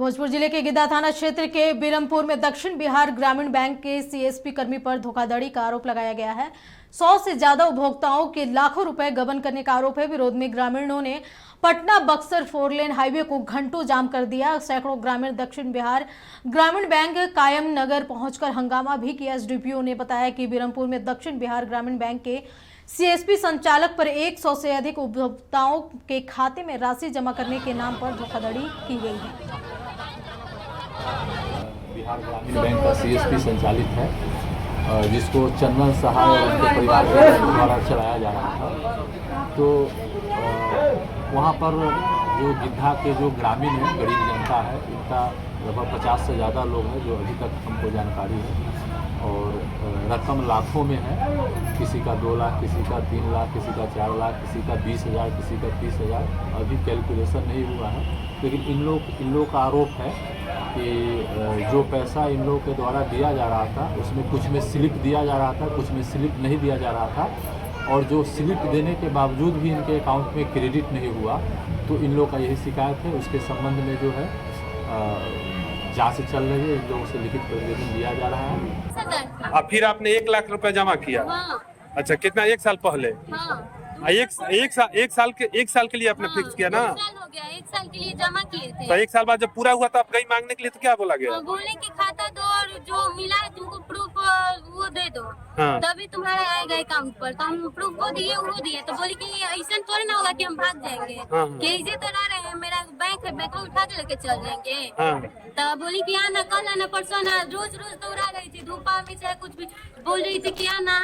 भोजपुर जिले के गिद्दा थाना क्षेत्र के बिरमपुर में दक्षिण बिहार ग्रामीण बैंक के सीएसपी कर्मी पर धोखाधड़ी का आरोप लगाया गया है। 100 से ज्यादा उपभोक्ताओं के लाखों रुपए गबन करने का आरोप है। विरोध में ग्रामीणों ने पटना बक्सर 4 लेन हाईवे को घंटों जाम कर दिया। सैकड़ों ग्रामीण दक्षिण बिहार ग्रामीण बैंक कायम नगर पहुंचकर हंगामा भी किया। एसडीपीओ ने बताया कि बिरमपुर में दक्षिण बिहार ग्रामीण बैंक के सीएसपी संचालक पर 100 से अधिक उपभोक्ताओं के खाते में राशि जमा करने के नाम पर धोखाधड़ी की गई है। बिहार ग्रामीण बैंक का सीएसपी संचालित है, जिसको चंदन सहाय और उनके परिवार के द्वारा चलाया जा रहा था। तो वहाँ पर जो गिद्धा के जो ग्रामीण हैं, गरीब जनता है, इनका लगभग 50 से ज़्यादा लोग हैं जो अभी तक हमको जानकारी है, और रकम लाखों में है। किसी का 2 लाख, किसी का 3 लाख, किसी का 4 लाख, किसी का 20,000, किसी का 30,000। अभी कैलकुलेशन नहीं हुआ है, लेकिन इन लोग का आरोप है कि जो पैसा इन लोगों के द्वारा दिया जा रहा था उसमें कुछ में स्लिप दिया जा रहा था, कुछ में स्लिप नहीं दिया जा रहा था, और जो स्लिप देने के बावजूद भी इनके अकाउंट में क्रेडिट नहीं हुआ। तो इन लोगों का यही शिकायत है। उसके संबंध में जो है जांच चल रही है। इन लोगों से लिखित प्रतिवेदन दिया जा रहा है। अब फिर आपने 1 लाख रुपए जमा किया? हाँ। अच्छा, कितना? 1 साल पहले? हाँ। एक साल के लिए आपने फिक्स किया ना? 2 साल हो गया, 1 साल के लिए जमा किए थे। तो 1 साल बाद जब पूरा हुआ तो आप गई मांगने के लिए, तो क्या बोला गया? बोलने की खाता दो और जो मिला है तुमको प्रूफ वो दे दो, हाँ। तभी तुम्हारा आएगा अकाउंट पर। तो हम प्रूफ वो दिए, तो बोली कि ऐसा थोड़ी ना होगा कि हम भाग जाएंगे, हाँ। कि ऐसे तो रह रहे हैं, मेरा बैंक है, बैंक उठा के लेके चल जाएंगे। हाँ। तो बोली कि आना, कल आना, परसों आना, रोज दौड़ा रही थी, धूपा में चाहे कुछ भी बोल रही थी कि आना।